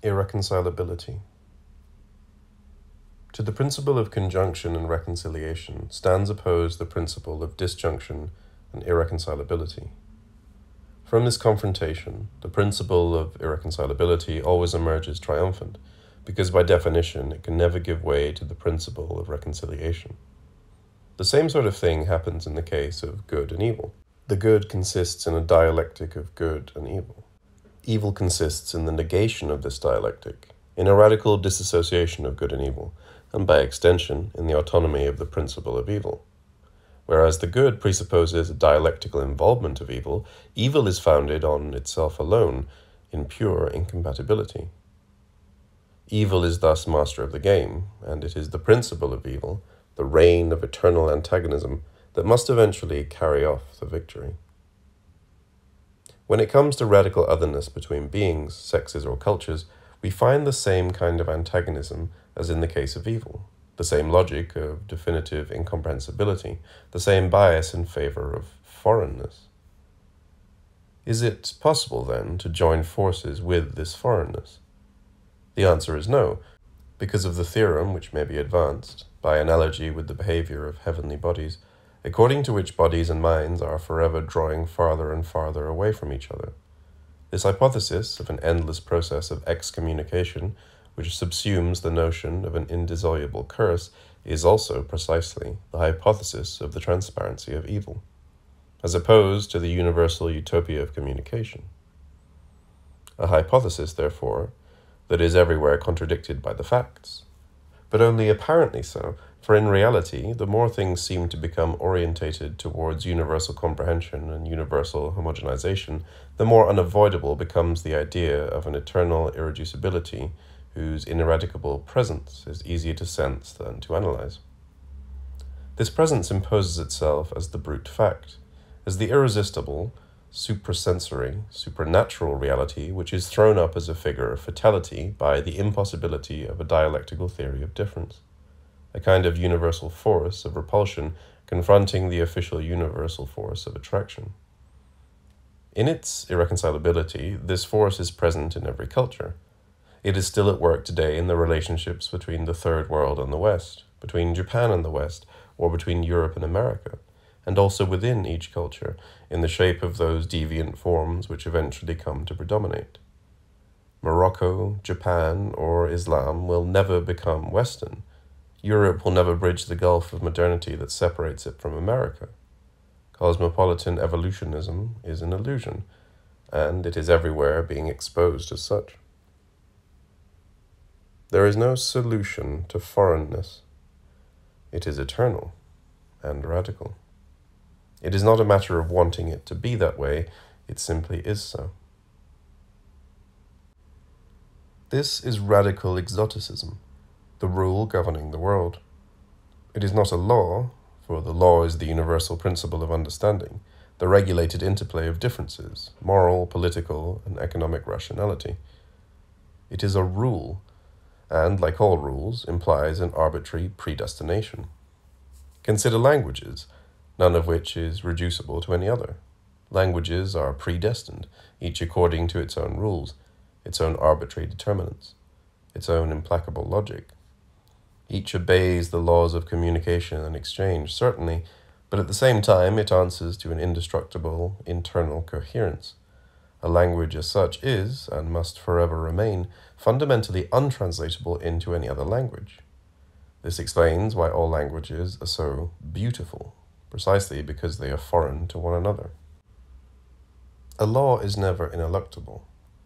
Irreconcilability. To the principle of conjunction and reconciliation stands opposed the principle of disjunction and irreconcilability. From this confrontation, the principle of irreconcilability always emerges triumphant, because by definition it can never give way to the principle of reconciliation. The same sort of thing happens in the case of good and evil. The good consists in a dialectic of good and evil. Evil consists in the negation of this dialectic, in a radical disassociation of good and evil, and by extension, in the autonomy of the principle of evil. Whereas the good presupposes a dialectical involvement of evil, evil is founded on itself alone, in pure incompatibility. Evil is thus master of the game, and it is the principle of evil, the reign of eternal antagonism, that must eventually carry off the victory. When it comes to radical otherness between beings, sexes, or cultures, we find the same kind of antagonism as in the case of evil, the same logic of definitive incomprehensibility, the same bias in favor of foreignness. Is it possible, then, to join forces with this foreignness? The answer is no, because of the theorem which may be advanced, by analogy with the behavior of heavenly bodies, according to which bodies and minds are forever drawing farther and farther away from each other. This hypothesis of an endless process of excommunication, which subsumes the notion of an indissoluble curse, is also precisely the hypothesis of the transparency of evil, as opposed to the universal utopia of communication. A hypothesis, therefore, that is everywhere contradicted by the facts, but only apparently so, for in reality, the more things seem to become orientated towards universal comprehension and universal homogenization, the more unavoidable becomes the idea of an eternal irreducibility whose ineradicable presence is easier to sense than to analyze. This presence imposes itself as the brute fact, as the irresistible, suprasensory, supernatural reality which is thrown up as a figure of fatality by the impossibility of a dialectical theory of difference, a kind of universal force of repulsion confronting the official universal force of attraction. In its irreconcilability, this force is present in every culture. It is still at work today in the relationships between the Third World and the West, between Japan and the West, or between Europe and America, and also within each culture, in the shape of those deviant forms which eventually come to predominate. Morocco, Japan, or Islam will never become Western. Europe will never bridge the gulf of modernity that separates it from America. Cosmopolitan evolutionism is an illusion, and it is everywhere being exposed as such. There is no solution to foreignness. It is eternal and radical. It is not a matter of wanting it to be that way, it simply is so. This is radical exoticism, the rule governing the world. It is not a law, for the law is the universal principle of understanding, the regulated interplay of differences, moral, political, and economic rationality. It is a rule, and, like all rules, implies an arbitrary predestination. Consider languages, none of which is reducible to any other. Languages are predestined, each according to its own rules, its own arbitrary determinants, its own implacable logic. Each obeys the laws of communication and exchange, certainly, but at the same time it answers to an indestructible internal coherence. A language as such is, and must forever remain, fundamentally untranslatable into any other language. This explains why all languages are so beautiful, precisely because they are foreign to one another. A law is never ineluctable.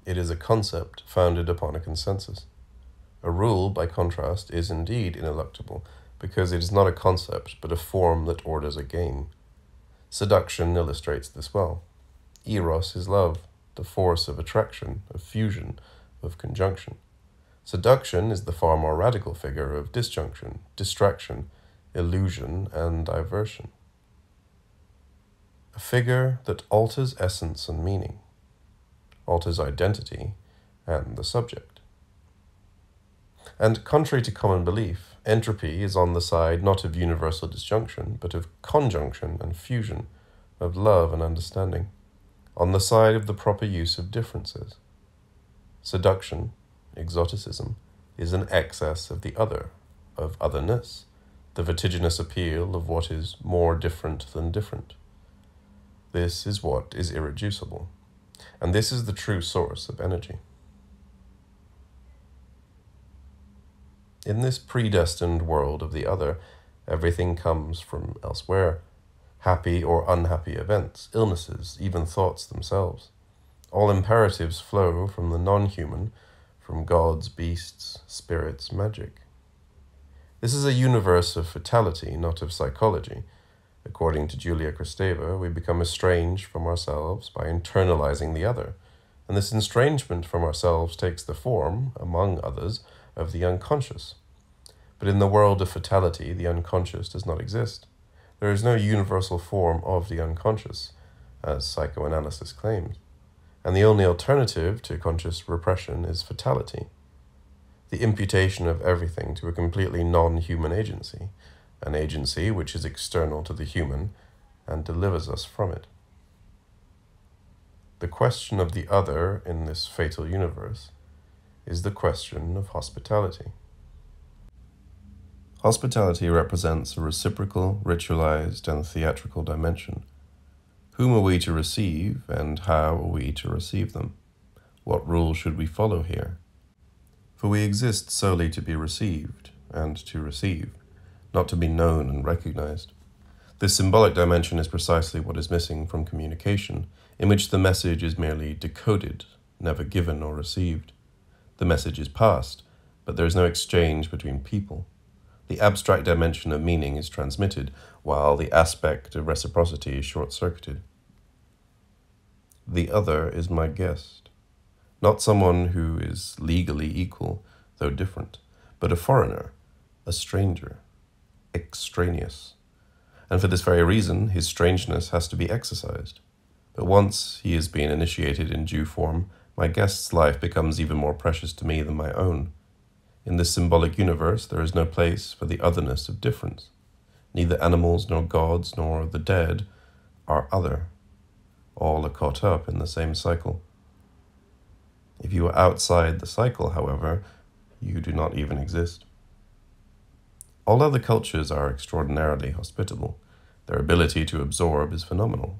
It is a concept founded upon a consensus. A rule, by contrast, is indeed ineluctable, because it is not a concept, but a form that orders a game. Seduction illustrates this well. Eros is love, the force of attraction, of fusion, of conjunction. Seduction is the far more radical figure of disjunction, distraction, illusion, and diversion. A figure that alters essence and meaning, alters identity and the subject. And contrary to common belief, entropy is on the side not of universal disjunction, but of conjunction and fusion, of love and understanding, on the side of the proper use of differences. Seduction, exoticism, is an excess of the other, of otherness, the vertiginous appeal of what is more different than different. This is what is irreducible, and this is the true source of energy. In this predestined world of the other, everything comes from elsewhere. Happy or unhappy events, illnesses, even thoughts themselves. All imperatives flow from the non-human, from gods, beasts, spirits, magic. This is a universe of fatality, not of psychology. According to Julia Kristeva, we become estranged from ourselves by internalizing the other, and this estrangement from ourselves takes the form, among others, of the unconscious. But in the world of fatality, the unconscious does not exist. There is no universal form of the unconscious, as psychoanalysis claims, and the only alternative to conscious repression is fatality, the imputation of everything to a completely non-human agency, an agency which is external to the human and delivers us from it. The question of the other in this fatal universe is the question of hospitality. Hospitality represents a reciprocal, ritualized, and theatrical dimension. Whom are we to receive, and how are we to receive them? What rules should we follow here? For we exist solely to be received, and to receive, not to be known and recognized. This symbolic dimension is precisely what is missing from communication, in which the message is merely decoded, never given or received. The message is passed, but there is no exchange between people. The abstract dimension of meaning is transmitted, while the aspect of reciprocity is short-circuited. The other is my guest, not someone who is legally equal, though different, but a foreigner, a stranger, extraneous. And for this very reason, his strangeness has to be exercised. But once he has been initiated in due form, my guest's life becomes even more precious to me than my own. In this symbolic universe, there is no place for the otherness of difference. Neither animals, nor gods, nor the dead are other. All are caught up in the same cycle. If you are outside the cycle, however, you do not even exist. All other cultures are extraordinarily hospitable. Their ability to absorb is phenomenal.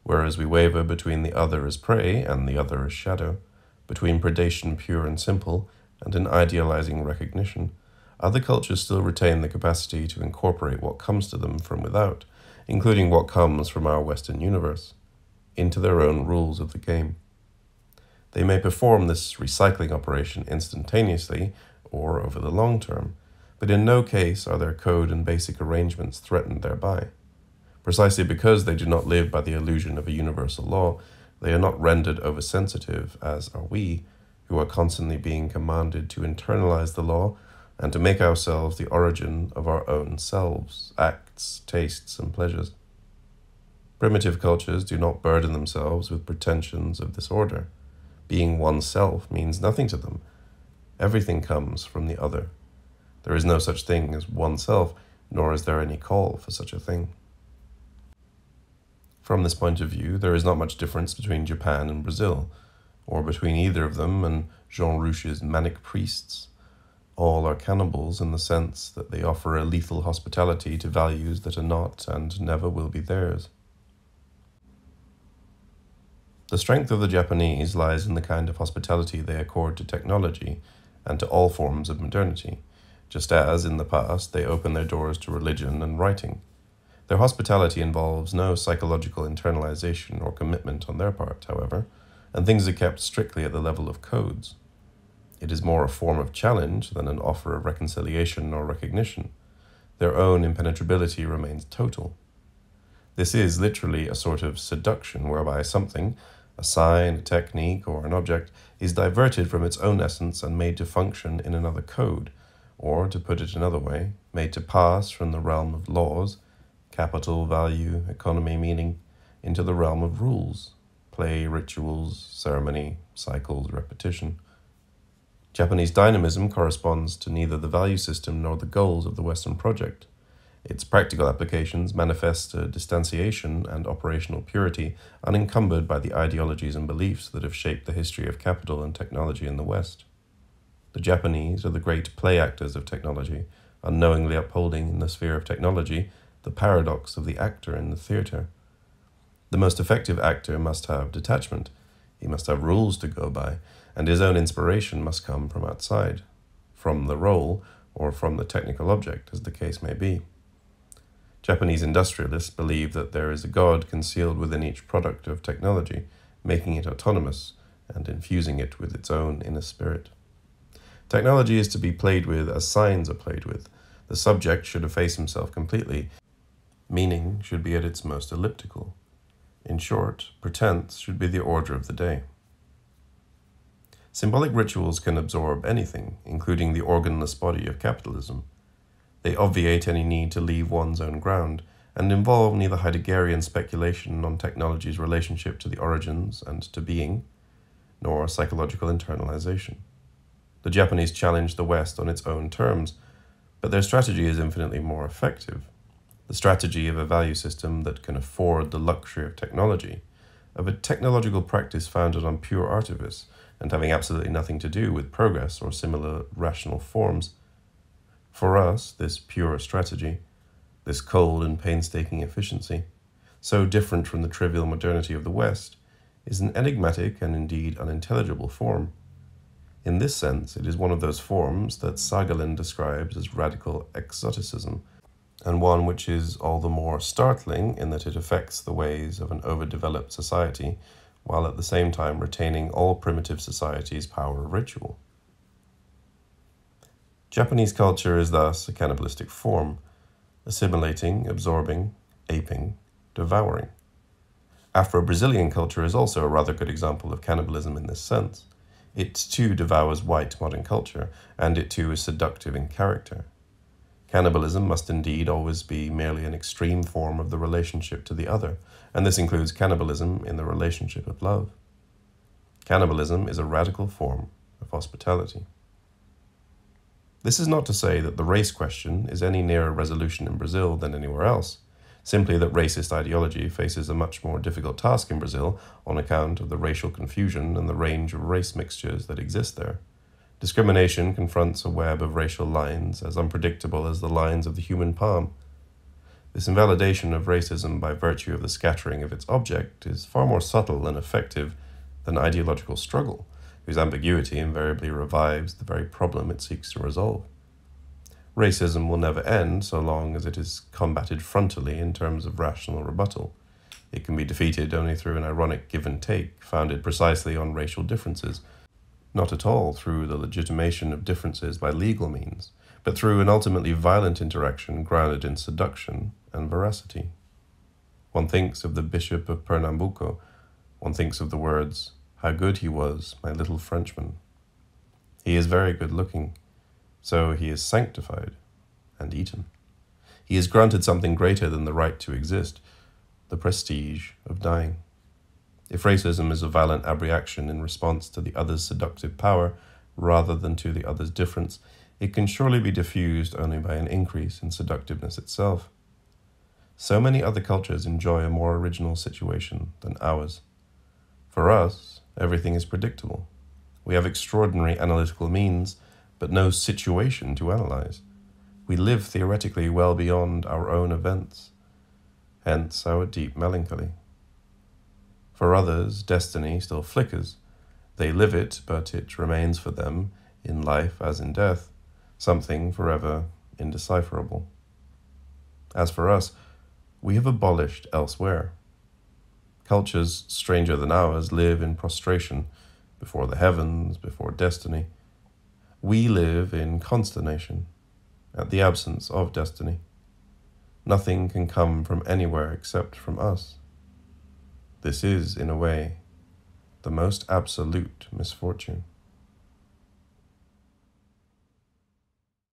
Whereas we waver between the other as prey and the other as shadow, between predation pure and simple and an idealizing recognition, other cultures still retain the capacity to incorporate what comes to them from without, including what comes from our Western universe, into their own rules of the game. They may perform this recycling operation instantaneously or over the long term, but in no case are their code and basic arrangements threatened thereby. Precisely because they do not live by the illusion of a universal law, they are not rendered oversensitive, as are we, who are constantly being commanded to internalize the law and to make ourselves the origin of our own selves, acts, tastes, and pleasures. Primitive cultures do not burden themselves with pretensions of this order. Being oneself means nothing to them. Everything comes from the other. There is no such thing as oneself, nor is there any call for such a thing. From this point of view, there is not much difference between Japan and Brazil, or between either of them and Jean Rouche's manic priests. All are cannibals in the sense that they offer a lethal hospitality to values that are not and never will be theirs. The strength of the Japanese lies in the kind of hospitality they accord to technology and to all forms of modernity, just as, in the past, they open their doors to religion and writing. Their hospitality involves no psychological internalization or commitment on their part, however, and things are kept strictly at the level of codes. It is more a form of challenge than an offer of reconciliation or recognition. Their own impenetrability remains total. This is literally a sort of seduction whereby something, a sign, a technique, or an object, is diverted from its own essence and made to function in another code, or, to put it another way, made to pass from the realm of laws, capital, value, economy, meaning, into the realm of rules, play, rituals, ceremony, cycles, repetition. Japanese dynamism corresponds to neither the value system nor the goals of the Western project. Its practical applications manifest a distanciation and operational purity unencumbered by the ideologies and beliefs that have shaped the history of capital and technology in the West. The Japanese are the great play actors of technology, unknowingly upholding in the sphere of technology the paradox of the actor in the theatre. The most effective actor must have detachment. He must have rules to go by, and his own inspiration must come from outside, from the role or from the technical object, as the case may be. Japanese industrialists believe that there is a God concealed within each product of technology, making it autonomous and infusing it with its own inner spirit. Technology is to be played with as signs are played with. The subject should efface himself completely. Meaning should be at its most elliptical. In short, pretense should be the order of the day. Symbolic rituals can absorb anything, including the organless body of capitalism. They obviate any need to leave one's own ground, and involve neither Heideggerian speculation on technology's relationship to the origins and to being, nor psychological internalization. The Japanese challenge the West on its own terms, but their strategy is infinitely more effective. The strategy of a value system that can afford the luxury of technology, of a technological practice founded on pure artifice and having absolutely nothing to do with progress or similar rational forms. For us, this pure strategy, this cold and painstaking efficiency, so different from the trivial modernity of the West, is an enigmatic and indeed unintelligible form. In this sense, it is one of those forms that Sagalin describes as radical exoticism, and one which is all the more startling in that it affects the ways of an overdeveloped society, while at the same time retaining all primitive society's power of ritual. Japanese culture is thus a cannibalistic form, assimilating, absorbing, aping, devouring. Afro-Brazilian culture is also a rather good example of cannibalism in this sense. It too devours white modern culture, and it too is seductive in character. Cannibalism must indeed always be merely an extreme form of the relationship to the other, and this includes cannibalism in the relationship of love. Cannibalism is a radical form of hospitality. This is not to say that the race question is any nearer resolution in Brazil than anywhere else, simply that racist ideology faces a much more difficult task in Brazil on account of the racial confusion and the range of race mixtures that exist there. Discrimination confronts a web of racial lines as unpredictable as the lines of the human palm. This invalidation of racism by virtue of the scattering of its object is far more subtle and effective than ideological struggle, whose ambiguity invariably revives the very problem it seeks to resolve. Racism will never end so long as it is combated frontally in terms of rational rebuttal. It can be defeated only through an ironic give and take founded precisely on racial differences, not at all through the legitimation of differences by legal means, but through an ultimately violent interaction grounded in seduction and veracity. One thinks of the Bishop of Pernambuco. One thinks of the words, "How good he was, my little Frenchman." He is very good looking, so he is sanctified and eaten. He is granted something greater than the right to exist, the prestige of dying. If racism is a violent abreaction in response to the other's seductive power rather than to the other's difference, it can surely be diffused only by an increase in seductiveness itself. So many other cultures enjoy a more original situation than ours. For us, everything is predictable. We have extraordinary analytical means, but no situation to analyze. We live theoretically well beyond our own events, hence our deep melancholy. For others, destiny still flickers. They live it, but it remains for them, in life as in death, something forever indecipherable. As for us, we have abolished elsewhere. Cultures stranger than ours live in prostration, before the heavens, before destiny. We live in consternation, at the absence of destiny. Nothing can come from anywhere except from us. This is, in a way, the most absolute misfortune.